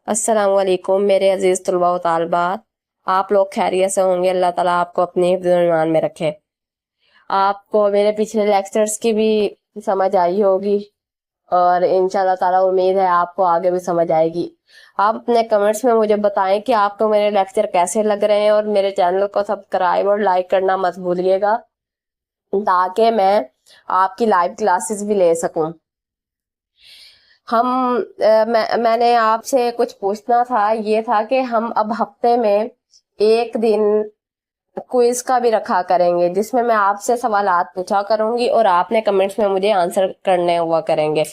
अस्सलाम वालेकुम मेरे अजीज तलबा व तालिबात। आप लोग खैरियत से होंगे। अल्लाह ताला आपको अपने हिफ्ज़-ओ ईमान में रखे। आपको मेरे पिछले लेक्चर्स की भी समझ आई होगी और इंशाल्लाह ताला उम्मीद है आपको आगे भी समझ आएगी। आप अपने कमेंट्स में मुझे बताएं कि आपको मेरे लेक्चर कैसे लग रहे हैं और मेरे चैनल को सब्सक्राइब और लाइक करना मत भूलिएगा ताकि मैं आपकी लाइव क्लासेस भी ले सकूं। मैंने आपसे कुछ पूछना था, ये था कि हम अब हफ्ते में एक दिन क्विज का भी रखा करेंगे जिसमें मैं आपसे सवालात पूछा करूंगी और आपने कमेंट्स में मुझे आंसर करने हुआ करेंगे।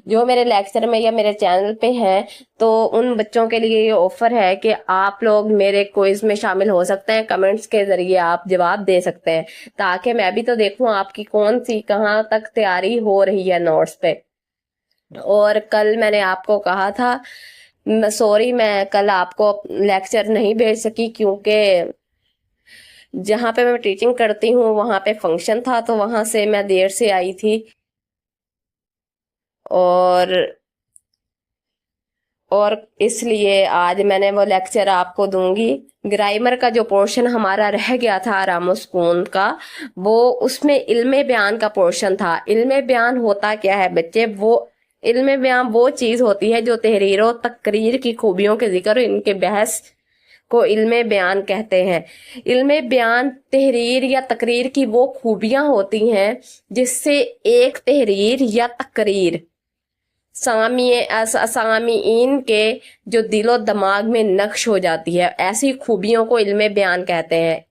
जो मेरे लेक्चर में या मेरे चैनल पे हैं तो उन बच्चों के लिए ये ऑफर है कि आप लोग मेरे क्विज में शामिल हो सकते हैं। कमेंट्स के जरिए आप जवाब दे सकते हैं ताकि मैं भी तो देखूं आपकी कौन सी कहाँ तक तैयारी हो रही है नोट्स पे। और कल मैंने आपको कहा था, सॉरी मैं कल आपको लेक्चर नहीं भेज सकी क्योंकि जहाँ पे मैं टीचिंग करती हूँ वहाँ पे फंक्शन था तो वहां से मैं देर से आई थी। और इसलिए आज मैंने वो लेक्चर आपको दूंगी। ग्रामर का जो पोर्शन हमारा रह गया था आराम सुकून का, वो उसमें इल्मे बयान का पोर्शन था। इल्मे बयान होता क्या है बच्चे? वो इल्मे बयान वो चीज होती है जो तहरीर और तकरीर की खूबियों के जिक्र इनके बहस को इल्मे बयान कहते हैं। इल्मे बयान तहरीर या तकरीर की वो खूबियां होती हैं जिससे एक तहरीर या तकरीर सामीन के जो दिलो दिमाग में नक्श हो जाती है। ऐसी खूबियों को इल्मे बयान कहते हैं।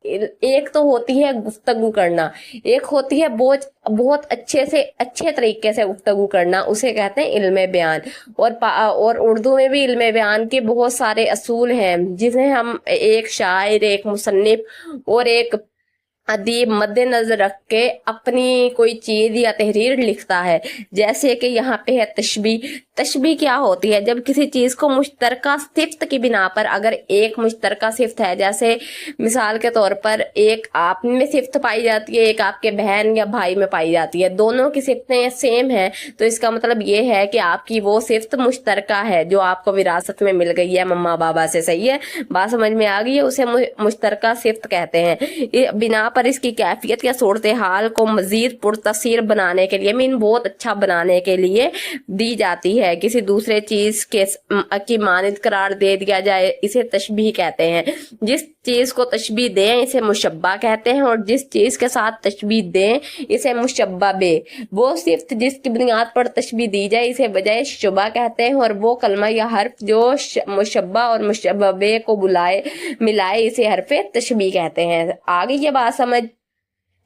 एक तो होती है गुफ्तगू करना, एक होती है बहुत बहुत अच्छे तरीके से गुफ्तगू करना, उसे कहते हैं इल्मे बयान। और उर्दू में भी इल्मे बयान के बहुत सारे असूल हैं जिन्हें हम एक शायर, एक मुसन्निफ और एक अदीब मद्देनजर रख के अपनी कोई चीज या तहरीर लिखता है। जैसे कि यहाँ पे है तशबीह। तशबीह क्या होती है? जब किसी चीज को मुश्तरका सिफ्त की बिना पर, अगर एक मुश्तरका सिफ्त है, जैसे मिसाल के तौर पर एक आप में सिफ्त पाई जाती है, एक आपके बहन या भाई में पाई जाती है, दोनों की सिफ्तें सेम है तो इसका मतलब ये है कि आपकी वो सिफ्त मुश्तरका है जो आपको विरासत में मिल गई है मम्मा बाबा से। सही है, बात समझ में आ गई है? उसे मुश्तरका सिफ्त कहते हैं। बिना पर इसकी कैफियत या सूरत हाल को मजीद पुरतसीर बनाने के लिए, मीन बहुत अच्छा बनाने के लिए दी जाती है। किसी दूसरे चीज के की मानिद करार दे दिया जाए, इसे तशबीह कहते हैं। जिस चीज को तशबीह दें इसे मुशब्बा कहते हैं और जिस चीज के साथ तशबीह दें इसे मुशब्बा बे। वो सिर्फ जिसकी बुनियाद पर तशबीह दी जाए इसे बजाय शुबा कहते हैं और वो कलमा या हर्फ जो मुशब्बा और मुशब्बा बे को मिलाए इसे हरफ तशबीह कहते हैं। आगे ये बात समझ।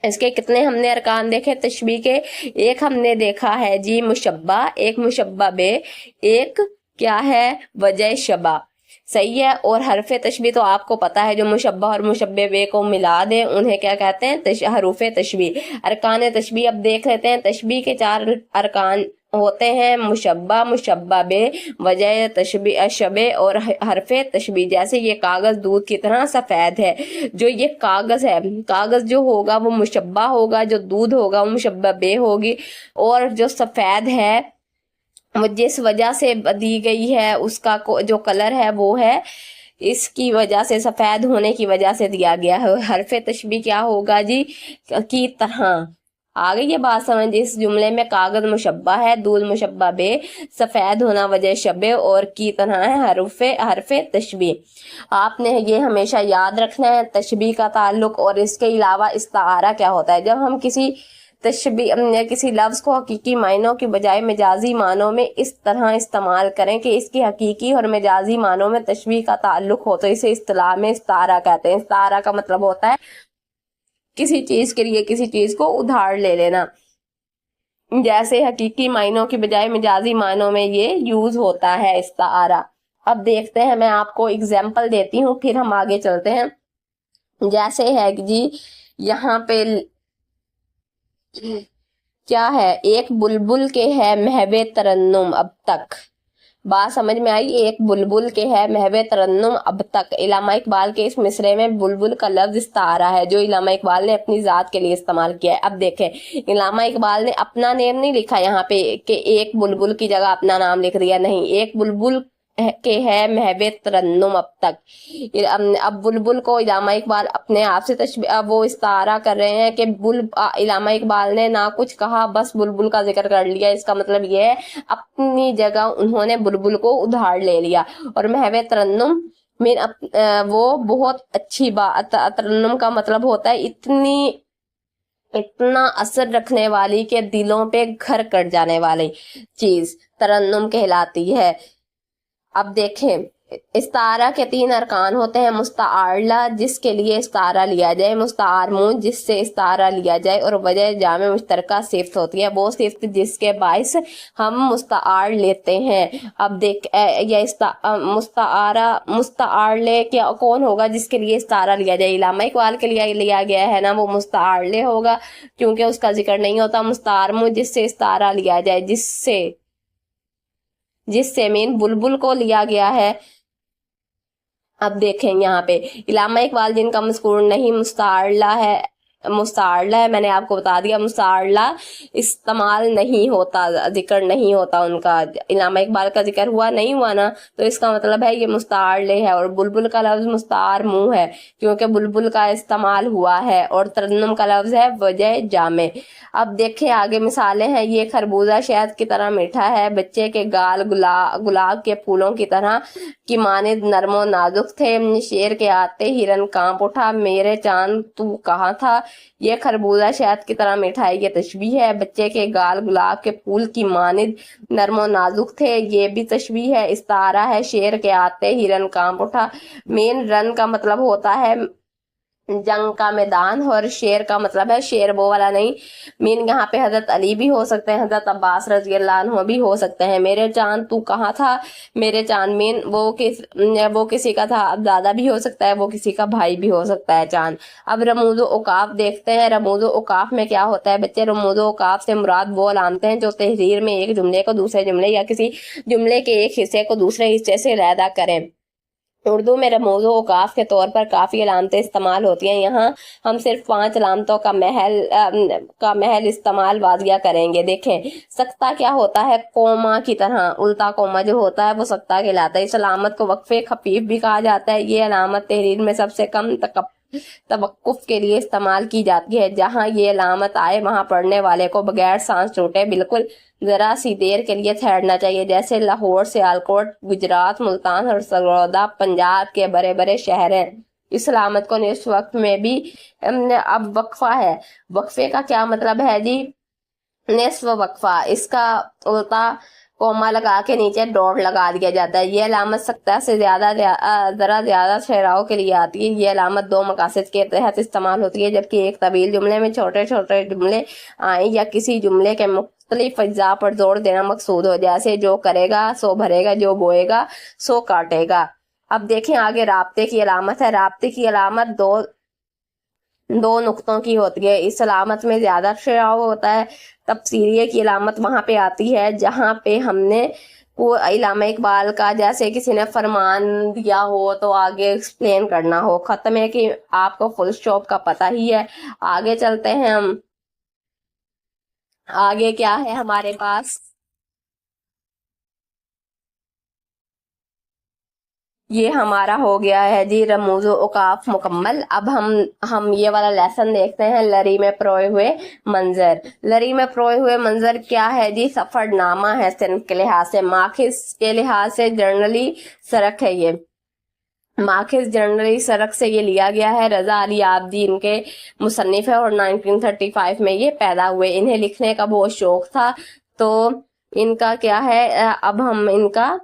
इसके कितने हमने अरकान देखे तशबीह के? एक हमने देखा है जी मुशब्बा, एक मुशब्बा बे, एक क्या है वजह शबा। सही है। और हरफ तशबीह तो आपको पता है, जो मुशब्बा और मुशब्बे बे को मिला दे उन्हें क्या कहते हैं? हरूफ तशबीह। अरकान तशबीह अब देख लेते हैं। तशबीह के 4 अरकान होते हैं, मुशब्बा, मुशब्बा बे, वजह तशबीह शबे और हरफ तशबीह। जैसे ये कागज दूध की तरह सफेद है, जो ये कागज है, कागज जो होगा वो मुशब्बा होगा, जो दूध होगा वो मुशब्बा बे होगी, और जो सफेद है वो जिस वजह से दी गई है उसका जो कलर है वो है, इसकी वजह से, सफेद होने की वजह से दिया गया है। हरफ तशबीह क्या होगा जी? की तरह। आगे ये बात समझ। इस जुमले में कागज मुशब्बा है, दूध मुशब्बा बे, सफेद होना वजह शबे और की तरह है हरफ तशबीह। आपने ये हमेशा याद रखना है तशबीह का ताल्लुक। और इसके अलावा इस्तारा क्या होता है? जब हम किसी किसी लफ्ज को हकीकी मायनों की बजाय मजाजी मानों में इस तरह इस्तेमाल करें कि इसकी हकीकी और मजाजी मानों में तशबीह का ताल्लुक हो तो इसे इस्तिलाह में इस्तारा कहते हैं। इस्तारा का मतलब होता है किसी चीज के लिए किसी चीज को उधार ले लेना। जैसे हकीकी मायनों की बजाय मजाजी मायनों में ये यूज होता है इस्तारा। अब देखते हैं, मैं आपको एग्जाम्पल देती हूँ फिर हम आगे चलते हैं। जैसे है जी यहाँ पे क्या है? एक बुलबुल के है महवे तरन्नुम अब तक। बात समझ में आई? एक बुलबुल के है महवे तरन्नुम अब तक। इलामा इकबाल के इस मिसरे में बुलबुल का लफ्ज इस्तारा है जो इलामा इकबाल ने अपनी जात के लिए इस्तेमाल किया है। अब देखें, इलामा इकबाल ने अपना नेम नहीं लिखा यहाँ पे कि एक बुलबुल की जगह अपना नाम लिख दिया, नहीं। एक बुलबुल کے ہے محو ترنم اب تک۔ اب بلبل کو علامہ اقبال اپنے آپ سے وہ استعارہ کر رہے ہیں کہ علامہ اقبال نے نہ کچھ کہا، بس بلبل کا ذکر کر لیا۔ اس کا مطلب یہ ہے اپنی جگہ انہوں نے بلبل کو ادھار لے لیا۔ اور محو ترنم وہ بہت اچھی بات، ترنم کا مطلب ہوتا ہے اتنا اثر رکھنے والی کہ دلوں پہ گھر کر جانے والی چیز ترنم کہلاتی ہے۔ اب دیکھیں استعارہ کے 3 ارکان ہوتے ہیں: مستعارلہ جس کے لیے استعارہ لیا جائے، مستعارمو جس سے استعارہ لیا جائے، اور وجہ جامع مشترکہ صفت ہوتی ہے، وہ صفت جس کے باعث ہم مستعار لیتے ہیں۔ اب دیکھ یہ مستعارلے کیا کون ہوگا جس کے لیے استعارہ لیا جائے؟ علامہ اقبال کے لیے لیا گیا ہے نا، وہ مستعارلے ہوگا کیونکہ اس کا ذکر نہیں ہوتا۔ مستعارمو جس سے استعارہ لیا جائے، جس سے مین بلبل کو لیا گیا ہے۔ اب دیکھیں یہاں پہ علامہ اقبال جن کا مذکور نہیں، مستعارلہ ہے، میں نے آپ کو بتا دیا مستعارلہ استعمال نہیں ہوتا، ذکر نہیں ہوتا ان کا۔ علامہ اقبال کا ذکر ہوا نہیں ہوا نا، تو اس کا مطلب ہے یہ مستعارلے ہے۔ اور بلبل کا لفظ مستعارمو ہے کیونکہ بلبل کا استعمال ہوا ہے، اور ترنم کا لفظ ہے وجہ جامع۔ اب دیکھیں آگے مثالیں ہیں: یہ خربوزہ شہد کی طرح میٹھا ہے، بچے کے گال گلاب کے پھولوں کی طرح کی مانند نرم و نازک تھے، شیر کے آتے ہرن کانپ اٹھا، میرے چاند تو کہاں تھا۔ یہ خربوزہ شہد کی طرح میٹھا ہے، یہ تشبیہ ہے۔ بچے کے گال گلاب کے پھول کی مانند نرم و نازک تھے، یہ بھی تشبیہ ہے۔ استعارہ ہے: شیر کے آتے ہرن کانپ اٹھا۔ مین رن کا مطلب ہوتا ہے جنگ کا میدان، اور شیر کا مطلب ہے شیر وہ والا نہیں۔ مین یہاں پہ حضرت علی بھی ہو سکتے ہیں، حضرت عباس رضی اللہ عنہ بھی ہو سکتے ہیں۔ میرے چاند تو کہاں تھا، میرے چاند مین وہ کسی کا تھا، اب دادا بھی ہو سکتا ہے، وہ کسی کا بھائی بھی ہو سکتا ہے چاند۔ اب رموز و اوقاف دیکھتے ہیں۔ رموز و اوقاف میں کیا ہوتا ہے بچے؟ رموز و اوقاف سے مراد وہ علامتیں ہیں جو تحریر میں ایک جملے کو دوسرے جملے یا کسی جملے کے ایک حصے کو دوسرے حصے سے علیحدہ کریں۔ اردو میں رموز و اوقاف کے طور پر کافی علامتیں استعمال ہوتی ہیں، یہاں ہم صرف 5 علامتوں کا محل استعمال واضح کریں گے۔ دیکھیں سکتہ کیا ہوتا ہے؟ کوما کی طرح الٹا کوما جو ہوتا ہے وہ سکتہ کہلاتا ہے۔ اس علامت کو وقف خفیف بھی کہا جاتا ہے۔ یہ علامت تحریر میں سب سے کم توقف کے لیے استعمال کی جاتی ہے، جہاں یہ علامت آئے وہاں پڑھنے والے کو بغیر سانس چھوٹے بالکل ذرا سی دیر کے لیے ٹھہرنا چاہیے، جیسے لاہور، سیالکوٹ، گجرات، ملتان اور سرگودا پنجاب کے بڑے بڑے شہر ہیں۔ اس علامت کو اس وقت میں بھی اب وقفہ ہے۔ وقفے کا کیا مطلب ہے جی؟ نصف وقفہ، اس کا الٹا کوما لگا کے نیچے ڈاٹ لگا دیا جاتا ہے۔ یہ علامت سکتہ سے ذرا زیادہ ٹھہراؤ کے لیے آتی ہے۔ یہ علامت 2 مقاصد کے تحت استعمال ہوتی ہے، جبکہ ایک طویل جملے میں چھوٹے چھوٹے جملے آئیں یا کسی جملے کے مختلف اجزاء پر زور دینا مقصود ہو، جیسے جو کرے گا سو بھرے گا، جو بوئے گا سو کاٹے گا۔ اب دیکھیں آگے رابطے کی علامت ہے۔ رابطے کی علامت دو نقطوں کی ہوتی ہے، اس علامت میں زیادہ ٹھہراؤ ہوتا ہے۔ تفسیریہ کی علامت وہاں پہ آتی ہے جہاں پہ ہم نے علامہ اقبال کا جیسے کسی نے فرمان دیا ہو تو آگے ایکسپلین کرنا ہو۔ ختمے کی آپ کو فل اسٹاپ کا پتہ ہی ہے۔ آگے چلتے ہیں ہم، آگے کیا ہے ہمارے پاس؟ یہ ہمارا ہو گیا ہے جی رموز و اوقاف مکمل۔ اب ہم یہ والا لیسن دیکھتے ہیں، لری میں پروئے ہوئے منظر۔ لری میں پروئے ہوئے منظر کیا ہے جی؟ سفر نامہ ہے صنف کے لحاظ سے، ماخذ کے لحاظ سے جرنلی سرک ہے۔ یہ ماخذ جرنلی سرک سے یہ لیا گیا ہے۔ رضا علی عابدی ان کے مصنف ہے اور 1935 میں یہ پیدا ہوئے۔ انہیں لکھنے کا بہت شوق تھا، تو ان کا کیا ہے، اب ہم ان کا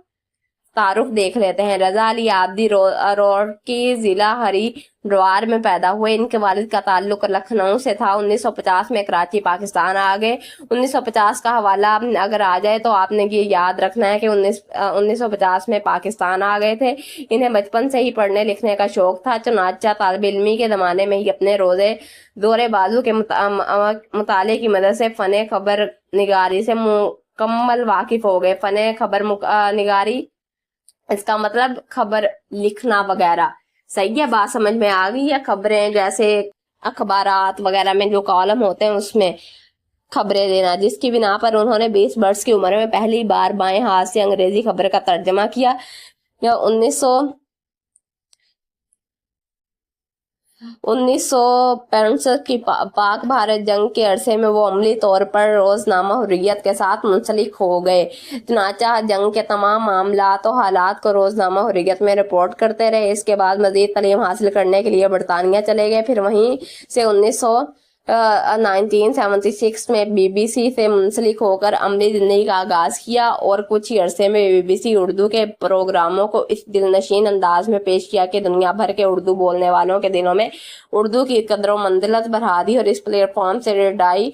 تعارف دیکھ لیتے ہیں۔ رضا علی عابدی روڑکی ضلع ہری دوار میں پیدا ہوئے۔ ان کے والد کا تعلق لکھنؤ سے تھا۔ 1950 میں کراچی پاکستان آ گئے۔ 1950 کا حوالہ اگر آ جائے تو آپ نے یہ یاد رکھنا ہے کہ 1950 میں پاکستان آ گئے تھے۔ انہیں بچپن سے ہی پڑھنے لکھنے کا شوق تھا، چنانچہ طالب علمی کے زمانے میں ہی اپنے دورے بازو کے مطالعے کی مدد سے فن خبر نگاری سے مکمل واقف ہو گئے۔ فن خبر نگاری اس کا مطلب خبر لکھنا وغیرہ، صحیح ہے؟ بات سمجھ میں آ گئی ہے؟ خبریں جیسے اخبارات وغیرہ میں جو کالم ہوتے ہیں اس میں खबरें देना, जिसकी बिना पर उन्होंने 20 वर्ष की उम्र में पहली बार बाएं हाथ से अंग्रेजी खबर का तर्जमा किया। या 1965 की पाक भारत जंग के अरसे में वो अमली तौर पर रोजनामा हुर्रियत के साथ मुंसलिक हो गए। चुनांचे जंग के तमाम मामलात और हालात को रोजनामा हुर्रियत में रिपोर्ट करते रहे। इसके बाद मजीद तालीम हासिल करने के लिए बरतानिया चले गए। फिर वहीं से 1976 में बीबीसी से मुंसलिक होकर अमली जिंदगी का आगाज किया और कुछ ही अरसे में बीबीसी उर्दू के प्रोग्रामों को इस दिलनशीन अंदाज में पेश किया कि दुनिया भर के उर्दू बोलने वालों के दिलों में उर्दू की कदर मंजिलत बढ़ा दी। और इस प्लेटफॉर्म से रेडियोई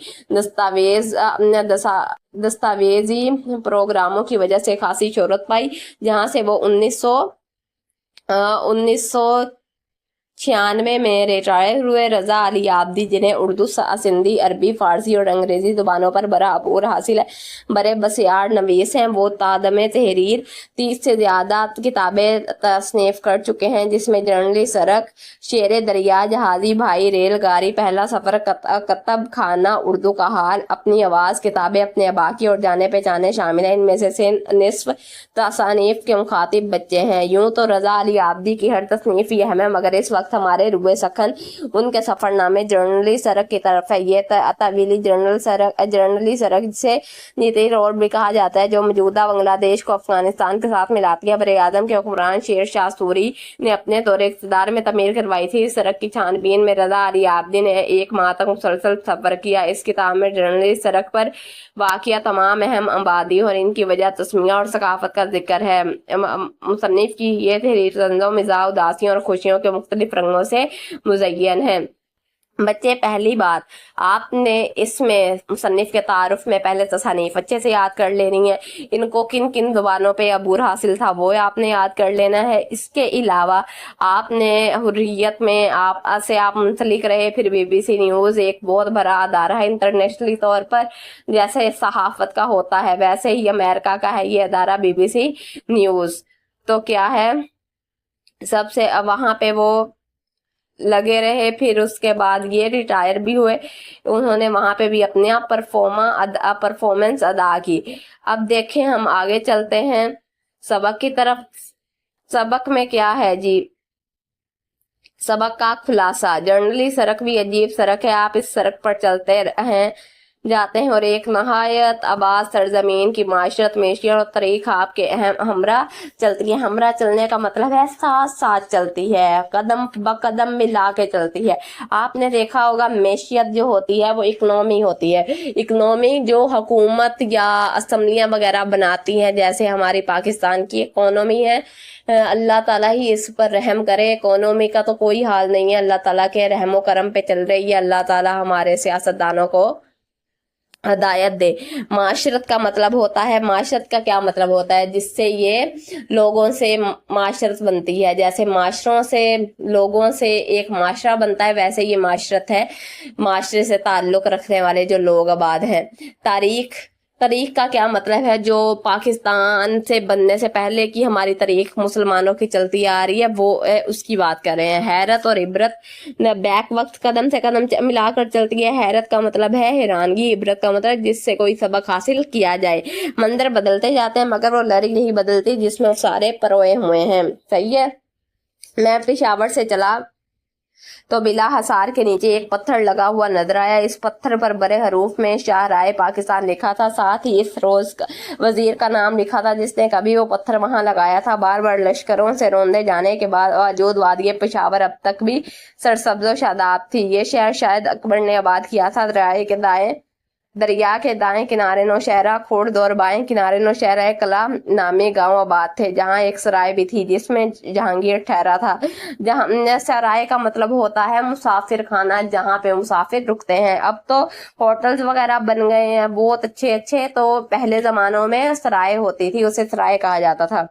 दस्तावेजी प्रोग्रामों की वजह से खासी शोहरत पाई, जहां से वो 1996 में रिटायर हुए। रजा अली आब्दी, जिन्हें उर्दू, सिंधी, अरबी, फारसी और अंग्रेजी जुबानों पर बड़ा अबूर हासिल है, बड़े बसियार नवीस हैं। वो तादमे तहरीर 30 से ज्यादा किताबें तसनीफ कर चुके हैं, जिसमें जर्नली सरक, शेर दरिया, जहाजी भाई, रेलगाड़ी, पहला सफर, कतब खाना, उर्दू का हाल, अपनी आवाज, किताबें अपने अबा की और जाने पहचाने शामिल हैं। इनमें से निस्फ तसानीफ के मुखातिब बच्चे हैं। यूं तो रजा अली आब्दी की हर तसनीफ ये है, मगर इस वक्त हमारे रुए सखन उनके सफरनामे जर्नली सरक की तरफ है। ये तवीली जर्नली सरक जिसे नीति रोड भी कहा जाता है, जो मौजूदा बांग्लादेश को अफगानिस्तान के साथ मिलाती है, बर आजम के हुक्मरान शेर शाह सूरी ने अपने दौरे इक़्तिदार में तमीर करवाई थी। इस सड़क की छानबीन में रजा अली आब्दी ने 1 माह तक मुसलसल सफर किया। इस किताब में जर्नली सड़क पर वाक़िया तमाम अहम आबादी और इनकी वजह, तस्मिया और सकाफत का जिक्र है। मुसन्निफ की ये तहरीर तंज़ो मिज़ाज, उदासियों और खुशियों के मुख्तलिफ रंगों से मुज़य्यन है। बच्चे, पहली बात आपने इसमें मुसन्निफ के तारुफ में पहले तसानीफ अच्छे से याद कर लेनी है। इनको किन किन जुबानों पे अबूर हासिल था वो आपने याद कर लेना है। इसके अलावा आपने हुर्रियत में आप मुंसलिक रहे, फिर बीबीसी न्यूज़ एक बहुत बड़ा अदारा है इंटरनेशनली तौर पर, जैसे सहाफ़त का होता है वैसे ही अमेरिका का है ये अदारा बीबीसी न्यूज़। तो क्या है, सबसे वहाँ पे वो लगे रहे, फिर उसके बाद ये रिटायर भी हुए। उन्होंने वहां पे भी अपने आप परफॉर्मेंस अदा की। अब देखें, हम आगे चलते हैं सबक की तरफ। सबक में क्या है जी, सबक का खुलासा। जर्नली सड़क भी अजीब सड़क है। आप इस सड़क पर चलते जाते हैं और एक नहायत आबाद सरजमीन की माशरत, मेशियत और तरीक आपके हमरा चलती है। हमरा चलने का मतलब है साथ साथ चलती है, कदम ब कदम मिला के चलती है। आपने देखा होगा मेशियत जो होती है वो इकनॉमी होती है। इकनॉमी जो हुकूमत या असम्बलियाँ वगैरह बनाती हैं, जैसे हमारी पाकिस्तान की इकोनॉमी है, अल्लाह ताला ही इस पर रहम करे। इकोनॉमी का तो कोई हाल नहीं है, अल्लाह ताला के रहमो करम पे चल रही है। अल्लाह ताला हमारे सियासतदानों को हदायत दे। माशरत का मतलब होता है, माशरत का क्या मतलब होता है, जिससे ये लोगों से माशरत बनती है। जैसे माशरों से, लोगों से एक माशरा बनता है, वैसे ये माशरत है, माशरे से ताल्लुक रखने वाले जो लोग आबाद हैं। तारीख का क्या मतलब है, जो पाकिस्तान से बनने से पहले की हमारी तारीख मुसलमानों की चलती आ रही है, वो उसकी बात कर रहे हैं। हैरत और इबरत बैक वक्त कदम से कदम मिलाकर चलती है। हैरत का मतलब है हैरानगी, इबरत का मतलब जिससे कोई सबक हासिल किया जाए। मंदिर बदलते जाते हैं मगर वो लड़ी नहीं बदलती जिसमें सारे परोए हुए हैं। सही है। मैं पेशावर से चला तो बिला हसार के नीचे एक पत्थर लगा हुआ नजर आया। इस पत्थर पर बड़े हरूफ में शाहराए पाकिस्तान लिखा था, साथ ही इस रोज वजीर का नाम लिखा था जिसने कभी वो पत्थर वहां लगाया था। बार बार लश्करों से रौंदे जाने के बावजूद वादिय पेशावर अब तक भी सरसब्ज़ो शादाब थी। ये शहर शायद अकबर ने आबाद किया था। दरिया के दाएं किनारे नौशहरा खुर्द और बाएं किनारे नौशहरा कला नामी गांव आबाद थे, जहां एक सराय भी थी जिसमें जहांगीर ठहरा था। जहां सराय का मतलब होता है मुसाफिर खाना, जहां पे मुसाफिर रुकते हैं। अब तो होटल्स वगैरह बन गए हैं बहुत अच्छे अच्छे, तो पहले जमानों में सराय होती थी, उसे सराय कहा जाता था।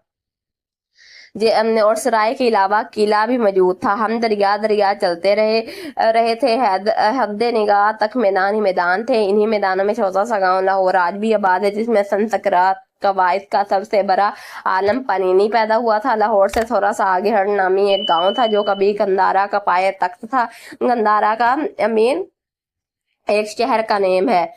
और सराय के अलावा किला भी मौजूद था। हम दरिया चलते रहे थे। हद निगाह तक मैदान ही मैदान थे। इन्हीं मैदानों में छोटा सा गाँव लाहौर आज भी आबाद है, जिसमें सन सकरात कवायद का सबसे बड़ा आलम पनीनी पैदा हुआ था। लाहौर से थोड़ा सा आगे हर नामी एक गांव था जो कभी गंदारा का पाए तख्त था। गंदारा का अमीन एक शहर का नेम है।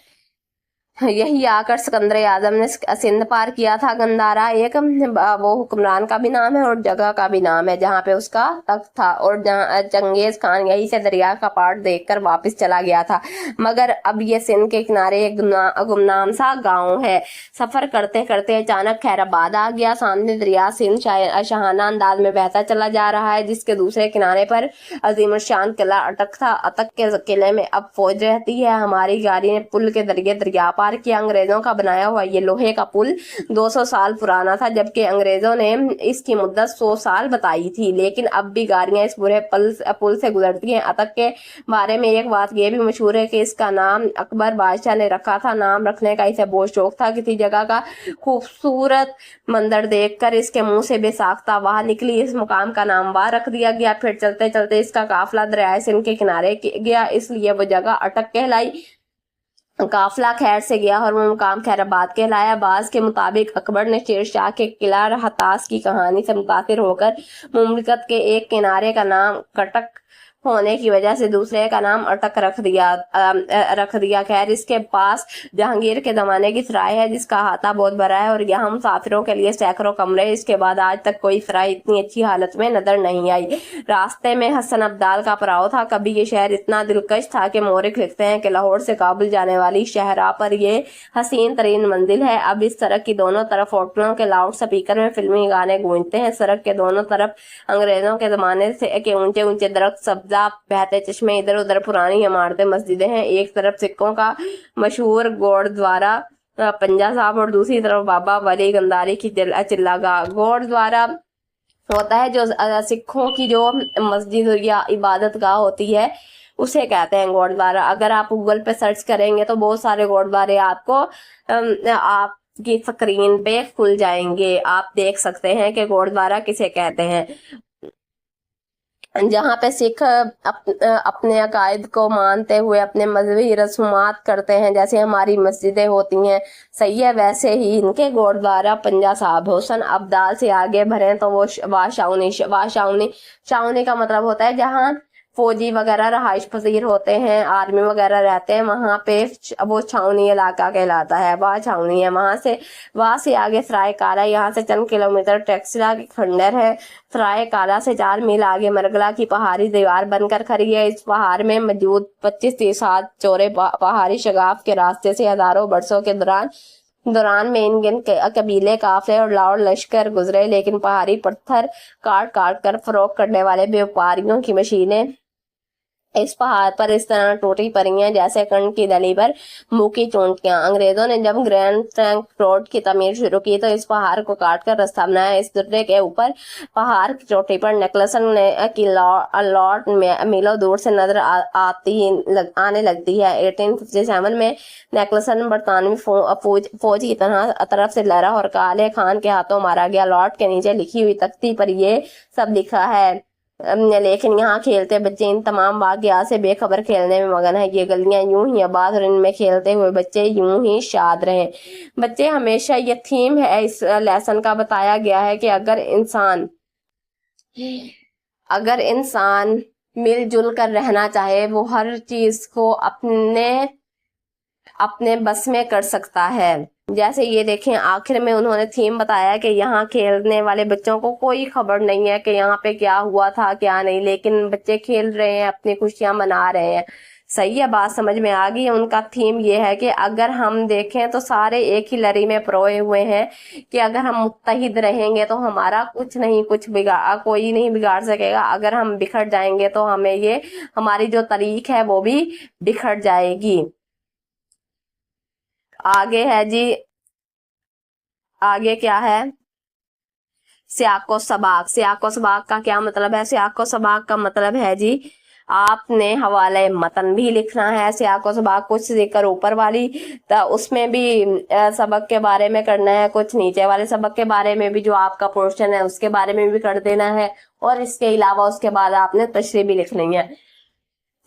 यही आकर सिकंदर आजम ने सिंध पार किया था। गंधारा एक वो हुक्मरान का भी नाम है और जगह का भी नाम है जहाँ पे उसका तख्त था, और चंगेज खान यही से दरिया का पार देखकर वापस चला गया था। मगर अब ये सिंध के किनारे एक गुमनाम सा गांव है। सफर करते करते अचानक खैराबाद आ गया। सामने दरिया सिंध शाहाना अंदाज में बहता चला जा रहा है, जिसके दूसरे किनारे पर अजीमुशान किला अटक था। अटक के किले में अब फौज रहती है। हमारी गाड़ी ने पुल के जरिए दरिया पार किया। अंग्रेजों का बनाया हुआ ये लोहे का पुल 200 साल पुराना था, जबकि अंग्रेजों ने इसकी मुद्दत 100 साल बताई थी। लेकिन अब भी गाड़ियां इस बुरे पुल से गुजरती हैं। अटक के बारे में एक बात ये भी मशहूर है कि इसका नाम अकबर बादशाह ने रखा था। नाम रखने का इसे बहुत शौक था। किसी जगह का खूबसूरत मंदिर देखकर इसके मुंह से बेसाख्ता वाह निकली। इस मुकाम का नाम वाह रख दिया गया। फिर चलते चलते इसका काफिला दरिया सिंध के किनारे गया, इसलिए वो जगह अटक कहलाई। काफिला खैर से गया और वो मुकाम खैराबाद कहलाया। बाज के मुताबिक अकबर ने शेर शाह के किला हताश की कहानी से मुतासिर होकर मुमलिकत के एक किनारे का नाम कटक होने की वजह से दूसरे का नाम अटक रख दिया। खैर, इसके पास जहांगीर के जमाने की सराय है जिसका अहाता बहुत बड़ा है और यहाँ मुसाफिरों के लिए सैकड़ों कमरे। इसके बाद आज तक कोई सराय इतनी अच्छी हालत में नजर नहीं आई। रास्ते में हसन अब्दाल का पड़ाव था। कभी ये शहर इतना दिलकश था कि मौरिख लिखते हैं कि लाहौर से काबुल जाने वाली शहरा पर ये हसीन तरीन मंजिल है। अब इस सड़क की दोनों तरफ होटलों के लाउड स्पीकर में फिल्मी गाने गूंजते हैं। सड़क के दोनों तरफ अंग्रेजों के जमाने से के ऊंचे ऊंचे दरख्त, बहते चश्मे, इधर उधर पुरानी इमारतें, मस्जिदें हैं। एक तरफ सिखों का मशहूर गुरुद्वारा पंजा साहब और दूसरी तरफ बाबा वली गंधारी की चिल्लागाह। गुरुद्वारा होता है जो सिखों की जो मस्जिद या इबादत गाह होती है, उसे कहते हैं गुरुद्वारा। अगर आप गूगल पे सर्च करेंगे तो बहुत सारे गुरुद्वारे आपको आपकी स्क्रीन पे खुल जाएंगे। आप देख सकते हैं कि गुरुद्वारा किसे कहते हैं। जहाँ पे सिख अपने अकायद को मानते हुए अपने मजहबी रस्मात करते हैं, जैसे हमारी मस्जिदें होती हैं, सही है, वैसे ही इनके गुरुद्वारा पंजा साहब। हुसन अब्दाल से आगे बढ़े तो वो शाउनी का मतलब होता है जहाँ फौजी वगैरह रहाइश पजीर होते हैं, आर्मी वगैरह रहते हैं, वहां पे वो छावनी इलाका कहलाता है। वह छावनी है। वहां से आगे सराय काला, यहाँ से चंद किलोमीटर टेक्सला की खंडर है। सराय काला से 4 मील आगे मरगला की पहाड़ी दीवार बनकर खड़ी है। इस पहाड़ में मौजूद 25-30 हाथ चौड़े पहाड़ी शगाफ के रास्ते से हजारों बरसों के दौरान में इन कबीले, काफले और लाड़ लश्कर गुजरे, लेकिन पहाड़ी पत्थर काट काट कर फरोख्त करने वाले व्यापारियों की मशीनें इस पहाड़ पर इस तरह टूटी पड़ी हैं जैसे कर्ण की दली पर मुकी चोंटियां। अंग्रेजों ने जब ग्रैंड ट्रंक रोड की तमीर शुरू की तो इस पहाड़ को काट कर रास्ता बनाया। इस दुर्रे के ऊपर पहाड़ की चोटी पर निकलसन की लॉट मीलों दूर से नजर आने लगती है। 1857 में निकलसन बरतानवी फौज की तरफ से लहरा और काले खान के हाथों मारा गया। लॉट के नीचे लिखी हुई तख्ती पर ये सब लिखा है, लेकिन यहाँ खेलते बच्चे इन तमाम वाक़यात से बेखबर खेलने में मगन है। ये गलियां यूं ही आबाद और इनमें खेलते हुए बच्चे यूं ही शाद रहे। बच्चे हमेशा, ये थीम है इस लेसन का, बताया गया है कि अगर इंसान मिलजुल कर रहना चाहे वो हर चीज को अपने बस में कर सकता है। जैसे ये देखें, आखिर में उन्होंने थीम बताया कि यहाँ खेलने वाले बच्चों को कोई खबर नहीं है कि यहाँ पे क्या हुआ था क्या नहीं, लेकिन बच्चे खेल रहे हैं, अपनी खुशियां मना रहे हैं। सही है, बात समझ में आ गई है। उनका थीम ये है कि अगर हम देखें तो सारे एक ही लड़ी में परोए हुए हैं कि अगर हम मुत्तहिद रहेंगे तो हमारा कोई नहीं बिगाड़ सकेगा। अगर हम बिखर जाएंगे तो हमारी जो तारीख है वो भी बिखर जाएगी। आगे है जी, आगे क्या है, सियाको सबाक का क्या मतलब है? सियाको सबाक का मतलब है जी, आपने हवाले मतन भी लिखना है। सियाको सबाक कुछ जिक्र ऊपर वाली तो उसमें भी सबक के बारे में करना है, कुछ नीचे वाले सबक के बारे में भी जो आपका पोर्शन है उसके बारे में भी कर देना है, और इसके अलावा उसके बाद आपने तशरीह भी लिखनी है।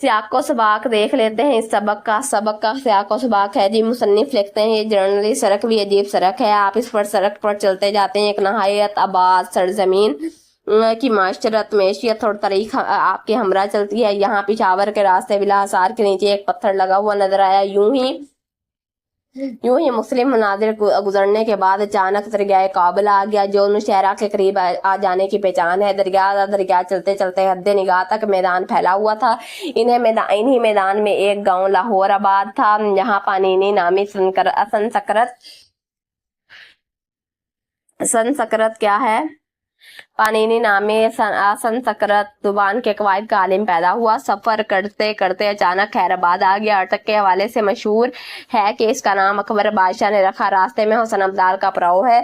सियाको सबाक देख लेते हैं इस सबक का सियाको सबाक है जी। मुसन्निफ लिखते हैं, ये जर्नली सड़क भी अजीब सड़क है। आप इस पर सड़क पर चलते जाते हैं, एक नहायत आबाद सरजमीन की माशरत मैशियत और तारीख आपके हमरा चलती है। यहाँ पिशावर के रास्ते बिला हसार के नीचे एक पत्थर लगा हुआ नजर आया। यूं ही यूं ही मुस्लिम मनाजिर गुजरने के बाद अचानक दरियाए काबल आ गया, जो नौशहरा के करीब आ जाने की पहचान है। दरिया चलते चलते हद्दे निगाह तक मैदान फैला हुआ था। इन्हीं मैदान में एक गांव लाहौर आबाद था। यहाँ पानीनी नामी संस्कृत क्या है? पानीनी नामी संस्कृत जुबान के कवायद का आलिम पैदा हुआ। सफर करते करते अचानक खैराबाद आ गया। अटक के हवाले से मशहूर है कि इसका नाम अकबर बादशाह ने रखा। रास्ते में हुसन अब्दाल का पड़ाव है।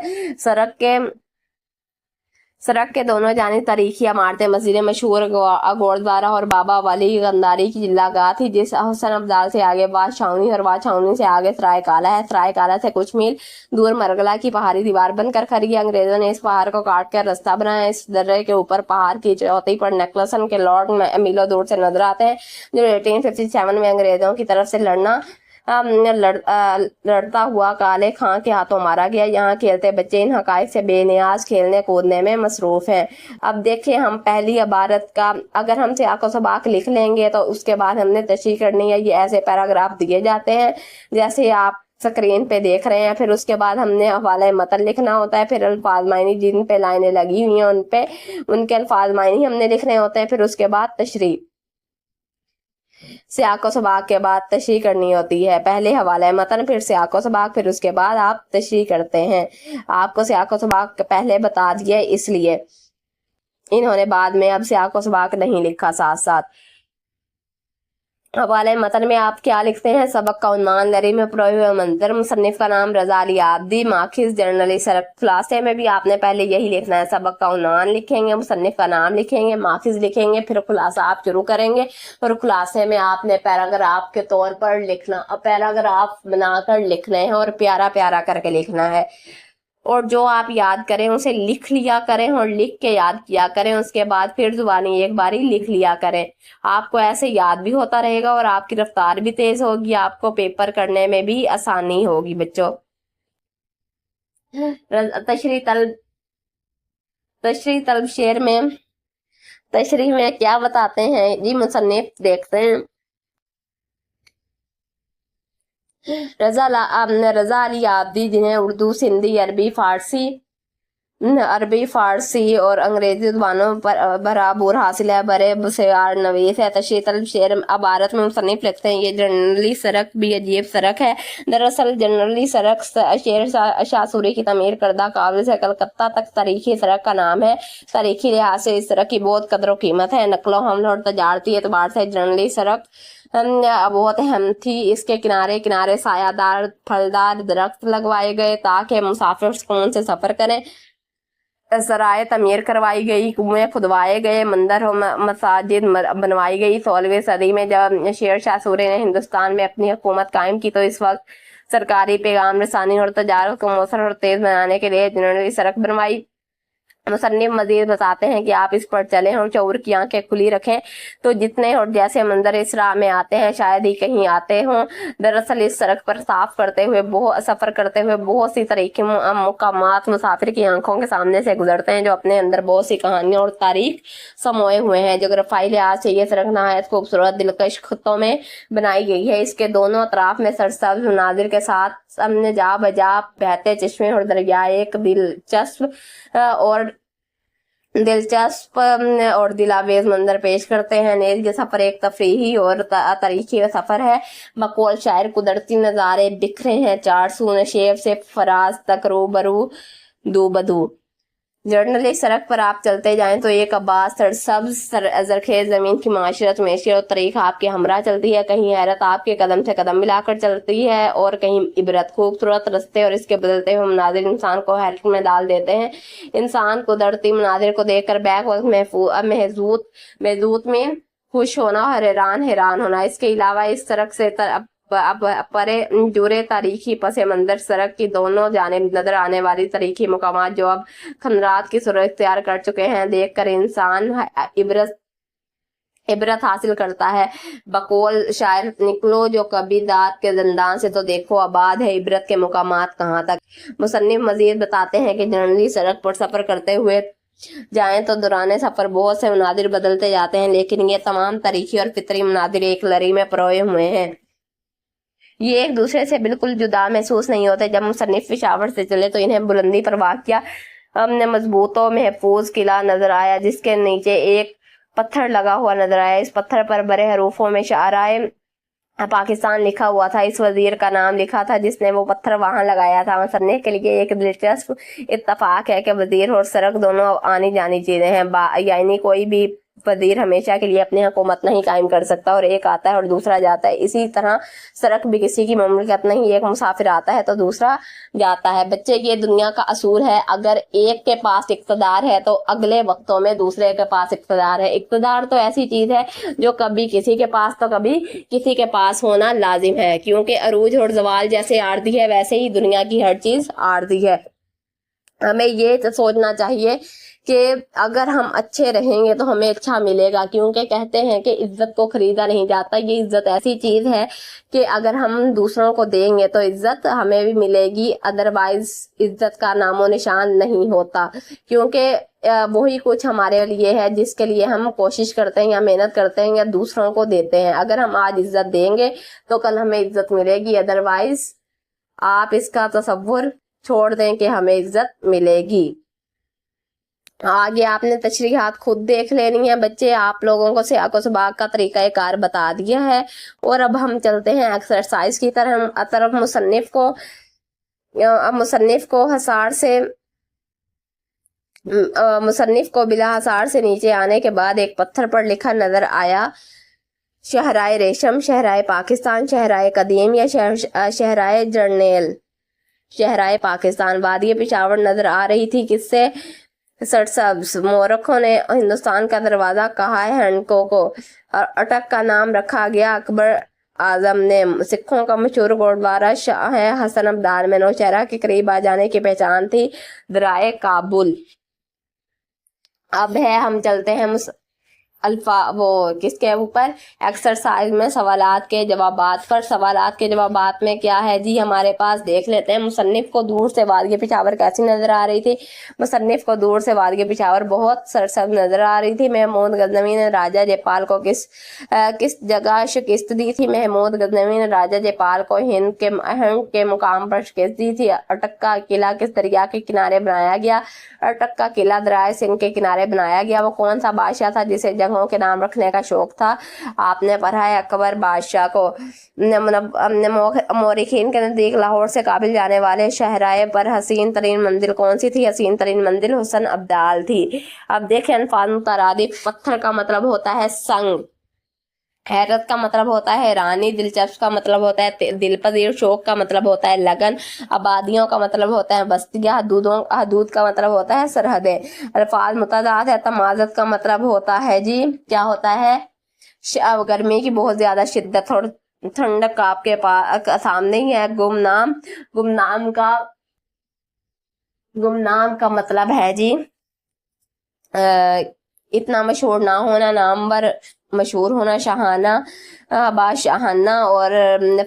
सड़क के दोनों जानिब तारीखी इमारतें, मस्जिदें, मशहूर गुरुद्वारा और बाबा वली गंदारी की जिल्लागाह थी। जिस हुसन अब्दाल से आगे बादशाहनी और बादशाहनी से आगे सराय काला है। सराय काला से कुछ मील दूर मरगला की पहाड़ी दीवार बनकर खड़ी है। अंग्रेजों ने इस पहाड़ को काट कर रास्ता बनाया। इस दर्रे के ऊपर पहाड़ की चोटी पर नेकलसन के लॉर्ड मीलों दूर से नजर आते हैं, जो 1857 में अंग्रेजों की तरफ से लड़ता हुआ काले खां के हाथों मारा गया। यहाँ खेलते बच्चे इन हकाइक से बेनियाज खेलने कूदने में मसरूफ हैं। अब देखिए, हम पहली इबारत का अगर हम सियाको सबाक लिख लेंगे तो उसके बाद हमने तशरीह करनी है। ये ऐसे पैराग्राफ दिए जाते हैं जैसे आप स्क्रीन पे देख रहे हैं। फिर उसके बाद हमने हवाले मतन लिखना होता है। फिर अल्फाज मायनी जिन पे लाइनें लगी हुई हैं उनके अल्फाज मायनी हमने लिखने होते हैं। फिर उसके बाद तशरीह, सियाको सबाक के बाद तशरीह करनी होती है। पहले हवाला मतन, फिर सियाको सबाक, फिर उसके बाद आप तशरीह करते हैं। आपको सियाको सबाक पहले बता दिया, इसलिए इन्होंने बाद में अब सियाको सबाक नहीं लिखा। साथ साथ हवाले मतन में आप क्या लिखते हैं? सबक का उन्मान, लरी में परोए हुए मंजर, मुसन्निफ का नाम रजा अली आब्दी, माखिज जर्नली सरक। खुलासे में भी आपने पहले यही लिखना है। सबक का उन्मान लिखेंगे, मुसन्निफ का नाम लिखेंगे, माखिज लिखेंगे, फिर खुलासा आप शुरू करेंगे। और खुलासे में आपने पैराग्राफ के तौर पर लिखना, पैराग्राफ बनाकर लिखने हैं और प्यारा प्यारा करके लिखना है। और जो आप याद करें उसे लिख लिया करें और लिख के याद किया करें। उसके बाद फिर जुबानी एक बारी लिख लिया करें। आपको ऐसे याद भी होता रहेगा और आपकी रफ्तार भी तेज होगी। आपको पेपर करने में भी आसानी होगी बच्चों। तशरीह तलब शेर में तशरीह में क्या बताते हैं जी? मुसन्निफ देखते हैं। रजा अली आब्दी, जिन्हें उर्दू, सिंधी, अरबी फारसी और अंग्रेजी जुबानों पर बराबर हासिल है। बड़े बसियार नवीस है। तशरीह तलब शेर इबारत में मुसन्निफ लिखते हैं, ये जनरली सड़क भी अजीब सड़क है। दरअसल जनरली सड़क शेर शाह सूरी की तमीर करदा काबुल से कलकत्ता तक तारीखी सड़क का नाम है। तारीखी लिहाज से इस सड़क की बहुत कदर कीमत है। नकलो हमल और तजारती एतबार से जनरली सड़क बहुत अहम थी। इसके किनारे किनारे सायादार फलदार दरख्त लगवाए गए ताकि मुसाफिर सुकून से सफर करें। सराय तमीर करवाई गई, कुएं खुदवाए गए, मंदिर और मसाजिद बनवाई गई। 16वीं सदी में जब शेर शाह सूरी ने हिंदुस्तान में अपनी हुकूमत कायम की तो इस वक्त सरकारी पैगाम रसानी और तजारत को मौसर और तेज बनाने के लिए जनरली सड़क बनवाई। मुसन्निफ मजीद बताते हैं कि आप इस पर चलें और शऊर की आंखें खुली रखें तो जितने और जैसे मंजर इस राह में आते हैं शायद ही कहीं आते हों। दरअसल इस सड़क पर सफर करते हुए बहुत सी तरीके मुकामात मुसाफिर की आंखों के सामने से गुजरते हैं, जो अपने अंदर बहुत सी कहानियां और तारीख समोए हुए हैं। जोग्राफाई लिहाज से ये सड़क नहायत खूबसूरत दिलकश खत्तों में बनाई गई है। इसके दोनों अतराफ में सरसब्ज मनाजिर के साथ सामने जा बजा बहते चश्मे और दरिया एक दिलचस्प और दिलावेज मंजर पेश करते हैं। नेज के सफर एक तफरीही और तारीखी सफर है। बकौल शायर कुदरती नज़ारे बिखरे हैं चार सू, नशेब से फराज तक रूबरू दू बदू। जर्नली सड़क पर आप चलते जाएं तो एक आबाद सरसब्ज जरखेज जमीन की माशरत मेशी और तरीक आपके हमरा चलती है। कहीं हैरत आपके कदम से कदम मिलाकर चलती है और कहीं इबरत। खूबसूरत रस्ते और इसके बदलते हुए मनाजिर इंसान को हैरत में डाल देते हैं। इंसान कुदरती मनाजिर को देखकर बैक वक्त महजूत में खुश होना और हैरान होना। इसके अलावा इस सड़क से परे जुरे तारीखी पस मंजर सड़क की दोनों जानिब नजर आने वाली तारीखी मुकामात जो अब खंडरात की सूरत इख्तियार कर चुके हैं, देखकर इंसान इबरत हासिल करता है। बकौल शायर निकलो जो कभी दाद के जिंदान से तो देखो आबाद है, इबरत के मुकामात कहाँ तक। मुसन्निफ मजीद बताते हैं कि जनरली सड़क पर सफर करते हुए जाएं तो दौरान सफर बहुत से मनादिर बदलते जाते हैं, लेकिन ये तमाम तारीखी और फितरी मनादिर एक लड़ी में परोए हुए हैं। یہ ایک دوسرے سے بالکل جدا محسوس نہیں ہوتے. جب مصنف پشاور سے چلے تو انہیں بلندی پر واقع ہم نے مضبوط و محفوظ قلعہ نظر آیا جس کے نیچے ایک پتھر لگا ہوا نظر آیا. اس پتھر پر بڑے حروفوں میں شعرائے پاکستان لکھا ہوا تھا. اس وزیر کا نام لکھا تھا جس نے وہ پتھر وہاں لگایا تھا. مصنف کے لیے ایک دلچسپ اتفاق ہے کہ وزیر اور سڑک دونوں آنی جانی چیزیں ہیں. یعنی کوئی بھی وزیر ہمیشہ کے لیے اپنی حکومت نہیں قائم کر سکتا اور ایک آتا ہے اور دوسرا جاتا ہے. اسی طرح سڑک بھی کسی کی مملکت نہیں. ایک مسافر آتا ہے تو دوسرا جاتا ہے. بچے یہ دنیا کا اصول ہے. اگر ایک کے پاس اقتدار ہے تو اگلے وقتوں میں دوسرے کے پاس اقتدار ہے. اقتدار تو ایسی چیز ہے جو کبھی کسی کے پاس تو کبھی کسی کے پاس ہونا لازم ہے, کیونکہ عروج اور زوال جیسے عارضی ہے ویسے ہی دنیا کی ہر چیز عارضی ہے. ہمیں یہ سوچنا چاہیے کہ اگر ہم اچھے رہیں گے تو ہمیں اچھا ملے گا, کیونکہ کہتے ہیں کہ عزت کو خریدا نہیں جاتا. یہ عزت ایسی چیز ہے کہ اگر ہم دوسروں کو دیں گے تو عزت ہمیں بھی ملے گی, ادروائز عزت کا نام و نشان نہیں ہوتا. کیونکہ وہی کچھ ہمارے لیے ہے جس کے لیے ہم کوشش کرتے ہیں یا محنت کرتے ہیں یا دوسروں کو دیتے ہیں. اگر ہم آج عزت دیں گے تو کل ہمیں عزت ملے گی, ادروائز آپ اس کا تصور چھوڑ دیں کہ ہمیں عزت ملے گی. آگے آپ نے تشریحات خود دیکھ لینی ہے بچے. آپ لوگوں کو سیاق و سباق کا طریقہ کار بتا دیا ہے اور اب ہم چلتے ہیں ایکسرسائز کی طرف. مصنف کو بلا حصار سے نیچے آنے کے بعد ایک پتھر پر لکھا نظر آیا شہرائے ریشم, شہرائے پاکستان, شہرائے قدیم یا شہرائے جرنیل. شہرائے پاکستان. وادی پشاور نظر آ رہی تھی کس سے سرسبز. مورخوں نے ہندوستان کا دروازہ کہا ہے ہنڈکو کو, اور اٹک کا نام رکھا گیا اکبر اعظم نے. سکھوں کا مشہور گردوارہ شاہ حسن ابدال میں نوشہرہ کے قریب آ جانے کی پہچان تھی درائے کابل. اب ہے ہم چلتے ہیں کس کے اوپر ایکسرسائز میں سوالات کے جوابات پر. سوالات کے جوابات میں کیا ہے جی ہمارے پاس, دیکھ لیتے ہیں. مصنف کو دور سے وادی پشاور کیسی نظر آ رہی تھی؟ مصنف کو دور سے وادی پشاور بہت سرسبز نظر آ رہی تھی. محمود غزنوی نے راجہ جے پال کو کس جگہ شکست دی تھی؟ محمود غزنوی نے راجہ جے پال کو ہند کے مقام پر شکست دی تھی. اٹک کا قلعہ کس دریا کے کنارے بنایا گیا؟ اٹک کا قلعہ دریائے سندھ کے کنارے بنایا گیا. وہ کون سا بادشاہ تھا جسے جگہوں کے نام رکھنے کا شوق تھا؟ آپ نے پڑھا ہے اکبر بادشاہ کو. مورخین کے نزدیک لاہور سے کابل جانے والے شاہراہ پر حسین ترین منزل کون سی تھی؟ حسین ترین منزل حسن ابدال تھی. اب دیکھیں الفاظ مترادف. پتھر کا مطلب ہوتا ہے سنگ, حیرت کا مطلب ہوتا ہے حیرانی, دلچسپ کا مطلب ہوتا ہے دل پذیر, شوق کا مطلب ہوتا ہے لگن, آبادیوں کا مطلب ہوتا ہے بستیاں, حدود کا مطلب ہوتا ہے سرحدیں. الفاظ متضاد ہے. تمازت کا مطلب ہوتا ہے جی کیا ہوتا ہے؟ گرمی کی بہت زیادہ شدت اور ٹھنڈک آپ کے سامنے ہی ہے. گمنام کا مطلب ہے جی اتنا مشہور نہ ہونا, نامور مشہور ہونا, شاہانہ بادشاہانہ, اور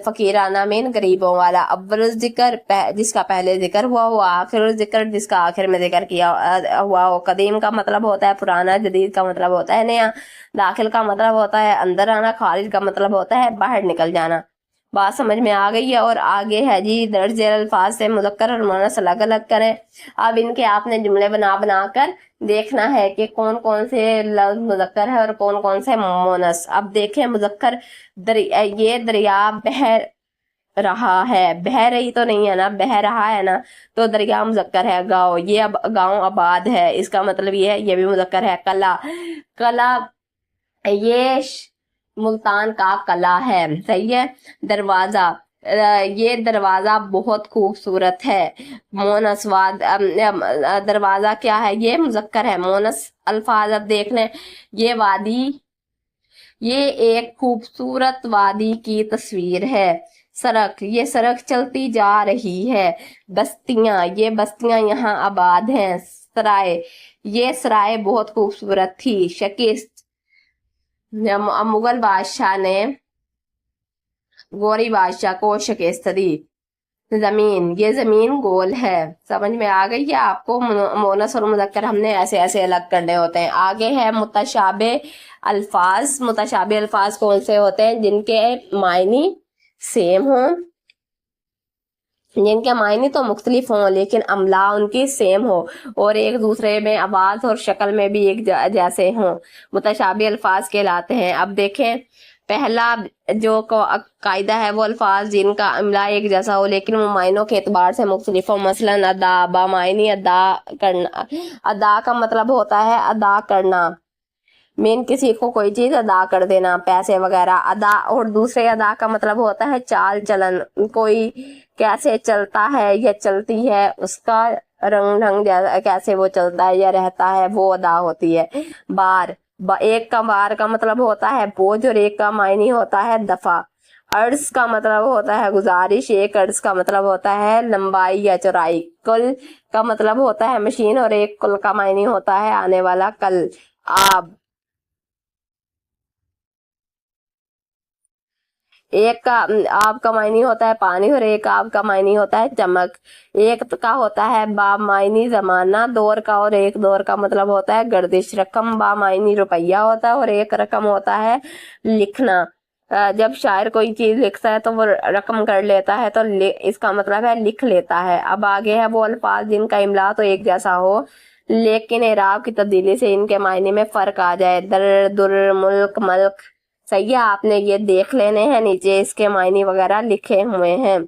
فقیرانہ مین غریبوں والا. اول ذکر جس کا پہلے ذکر ہوا وہ آخر ذکر جس کا آخر میں ذکر کیا ہوا ہو. قدیم کا مطلب ہوتا ہے پرانا, جدید کا مطلب ہوتا ہے نیا, داخل کا مطلب ہوتا ہے اندر آنا, خارج کا مطلب ہوتا ہے باہر نکل جانا. بات سمجھ میں آ گئی ہے. اور آگے ہے جی درج ذیل الفاظ سے مذکر اور مؤنث الگ الگ کریں. اب ان کے آپ نے جملے بنا کر دیکھنا ہے کہ کون کون سے لفظ مذکر ہے اور کون کون سے مؤنث. اب دیکھیں مذکر یہ دریا بہہ رہا ہے, بہہ رہی تو نہیں ہے نا, بہہ رہا ہے نا, تو دریا مذکر ہے. گاؤں, یہ گاؤں آباد ہے, اس کا مطلب یہ ہے یہ بھی مذکر ہے. کلا یہ ملتان کا قلعہ ہے, صحیح ہے. دروازہ, یہ دروازہ بہت خوبصورت ہے. مونس دروازہ کیا ہے؟ یہ مذکر ہے. مونس الفاظ اب دیکھ لیں. یہ وادی, یہ ایک خوبصورت وادی کی تصویر ہے. سڑک, یہ سڑک چلتی جا رہی ہے. بستیاں, یہ بستیاں یہاں آباد ہیں. سرائے, یہ سرائے بہت خوبصورت تھی. شکست, مغل بادشاہ نے غوری بادشاہ کو شکست دی. زمین, یہ زمین گول ہے. سمجھ میں آ گئی ہے آپ کو؟ مؤنث اور مذکر ہم نے ایسے ایسے الگ کرنے ہوتے ہیں. آگے ہے متشابہ الفاظ. متشابہ الفاظ کون سے ہوتے ہیں؟ جن کے معنی सेम हो, जिनके मायने तो मुख्तलिफ हों लेकिन अमला उनकी सेम हो और एक दूसरे में आवाज और शक्ल में भी एक जैसे हों, मुतशाबी अल्फाज कहलाते हैं। अब देखें, पहला जो कायदा है वो अल्फाज जिनका अमला एक जैसा हो लेकिन वो मायनों के एतबार से मुख्तलिफ हो। मसलन अदा, बामायनी अदा करना। अदा का मतलब होता है अदा करना, मीन किसी को कोई चीज अदा कर देना, पैसे वगैरह। अदा और दूसरे अदा का मतलब होता है चाल चलन, कोई कैसे चलता है या चलती है, उसका रंग ढंग कैसे वो चलता है या रहता है, वो अदा होती है। बार, एक का बार का मतलब होता है बोझ और एक का मायने होता है दफा। अर्ज का मतलब होता है गुजारिश, एक अर्ज का मतलब होता है लंबाई या चौड़ाई। कुल का मतलब होता है मशीन और एक कुल का मायने होता है आने वाला कल। आब, एक का आब का मायने होता है पानी और एक आब का मायने होता है चमक। एक का होता है बा मायनी जमाना, दौर का और एक दौर का मतलब होता है गर्दिश। रकम बा मायनी रुपया होता है और एक रकम होता है लिखना। जब शायर कोई चीज लिखता है तो वो रकम कर लेता है, तो इसका मतलब है लिख लेता है। अब आगे है वो अल्फाज जिनका इमला तो एक जैसा हो लेकिन एराब की तब्दीली से इनके मायने में फर्क आ जाए। दर, दुर, मुल्क, मल्क। सही है, आपने ये देख लेने हैं, नीचे इसके मायने वगैरह लिखे हुए हैं।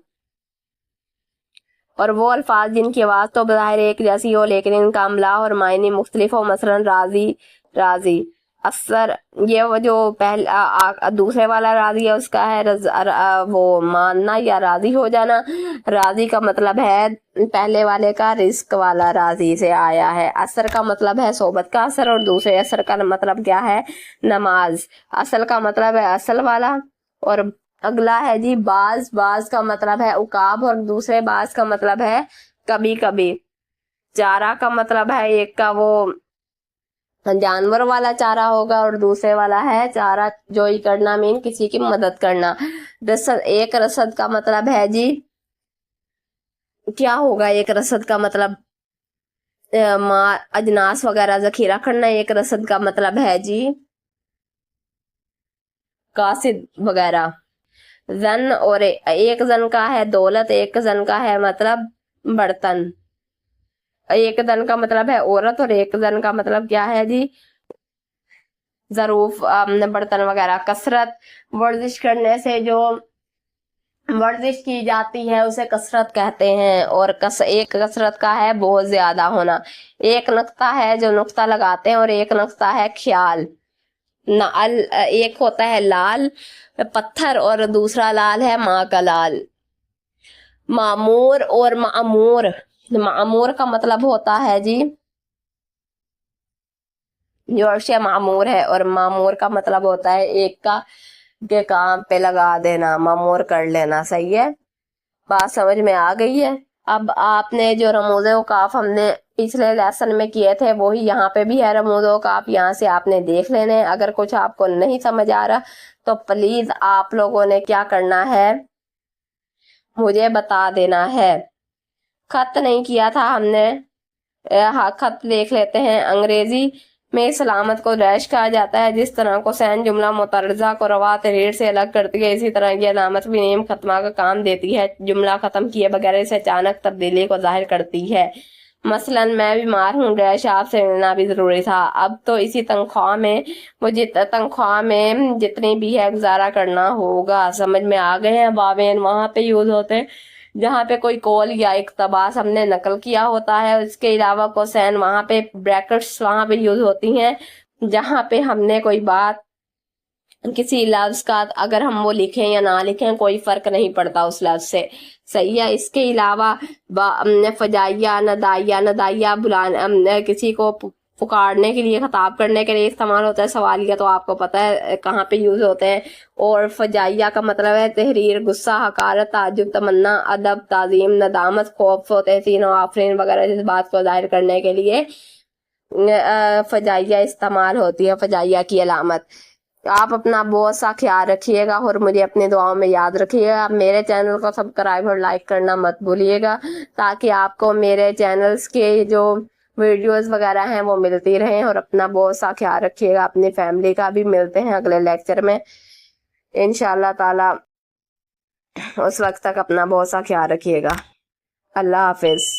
और वो अल्फाज जिनकी आवाज तो बज़ाहिर एक जैसी हो लेकिन इनका अमला और मायने मुख्तलिफ हो। मसलन राजी, राजी। असर, ये वो जो दूसरे वाला राजी है उसका है वो मानना या राजी हो जाना। राजी का मतलब है पहले वाले का रिस्क वाला राजी से आया है। असर का मतलब है सोबत का असर और दूसरे असर का मतलब क्या है, नमाज। असल का मतलब है असल वाला। और अगला है जी बाज, बाज का मतलब है उकाब और दूसरे बाज का मतलब है कभी कभी। चारा का मतलब है एक का वो जानवर वाला चारा होगा और दूसरे वाला है चारा जोई करना, मीन किसी की मदद करना। रसद, एक रसद का मतलब है जी क्या होगा, एक रसद का मतलब अजनास वगैरह जखीरा करना। एक रसद का मतलब है जी कासिद वगैरह। जन, और एक जन का है दौलत, एक जन का है मतलब बर्तन। एक जन का मतलब है औरत और एक जन का मतलब क्या है जी जरूफ, बर्तन वगैरह। कसरत, वर्जिश करने से जो वर्जिश की जाती है उसे कसरत कहते हैं। और एक कसरत का है बहुत ज्यादा होना। एक नुक्ता है जो नुक्ता लगाते हैं और एक नुक्ता है ख्याल। एक होता है लाल पत्थर और दूसरा लाल है माँ का लाल। मामूर और मामूर, मामूर का मतलब होता है जी जो अर्श मामूर है और मामूर का मतलब होता है एक का के काम पे लगा देना, मामूर कर लेना। सही है, बात समझ में आ गई है। अब आपने जो रमूज़ औकाफ हमने पिछले लेसन में किए थे वही यहाँ पे भी है रमूज़ औकाफ, यहाँ से आपने देख लेने हैं। अगर कुछ आपको नहीं समझ आ रहा तो प्लीज आप लोगों ने क्या करना है, मुझे बता देना है। खत नहीं किया था हमने, हाँ खत देख लेते हैं। अंग्रेजी में सलामत को डैश कहा जाता है। जिस तरह को सैन जुमला मुतरजा को रवा तहरीर से अलग करती है, इसी तरह की अलामत भी नेम खत्मा का काम देती है। जुमला खत्म किए बगैर इसे अचानक तब्दीली को जाहिर करती है। मसलन मैं बीमार हूँ डैश, आपसे मिलना भी जरूरी था। अब तो इसी तनख्वाह में मुझे तनख्वाह में जितनी भी है गुजारा करना होगा। समझ में आ गए हैं, वावेन वहां पे यूज होते हैं जहाँ पे कोई कॉल या इक्तबास हमने नकल किया होता है। उसके अलावा कोसैन वहां पे, ब्रैकेट्स वहां पे यूज होती हैं जहाँ पे हमने कोई बात किसी लफ्ज का अगर हम वो लिखें या ना लिखें कोई फर्क नहीं पड़ता उस लफ्ज से। सही है, इसके अलावा फजाइया, नदाइया, नदाइया बुलाने किसी को पुकारने के लिए, खिताब करने के लिए इस्तेमाल होता है। सवालिया तो आपको पता है कहाँ पे यूज होते हैं। और फजाइया का मतलब है तहरीर, गुस्सा, हकारत, ताजुब, तमन्ना, अदब, ताजीम, नदामत, खौफ, तहसीन और आफरीन वगैरह जिस बात को जाहिर करने के लिए फजाइया इस्तेमाल होती है, फजाइया की अलामत। आप अपना बहुत सा ख्याल रखिएगा और मुझे अपनी दुआओं में याद रखिएगा। मेरे चैनल को सब्सक्राइब और लाइक करना मत भूलिएगा ताकि आपको मेरे चैनल्स के जो वीडियोस वगैरह हैं वो मिलती रहें। और अपना बहुत सा ख्याल रखिएगा, अपनी फैमिली का भी। मिलते हैं अगले लेक्चर में इंशाल्लाह ताला। اس وقت تک اپنا بہت سا خیال رکھیے گا. اللہ حافظ.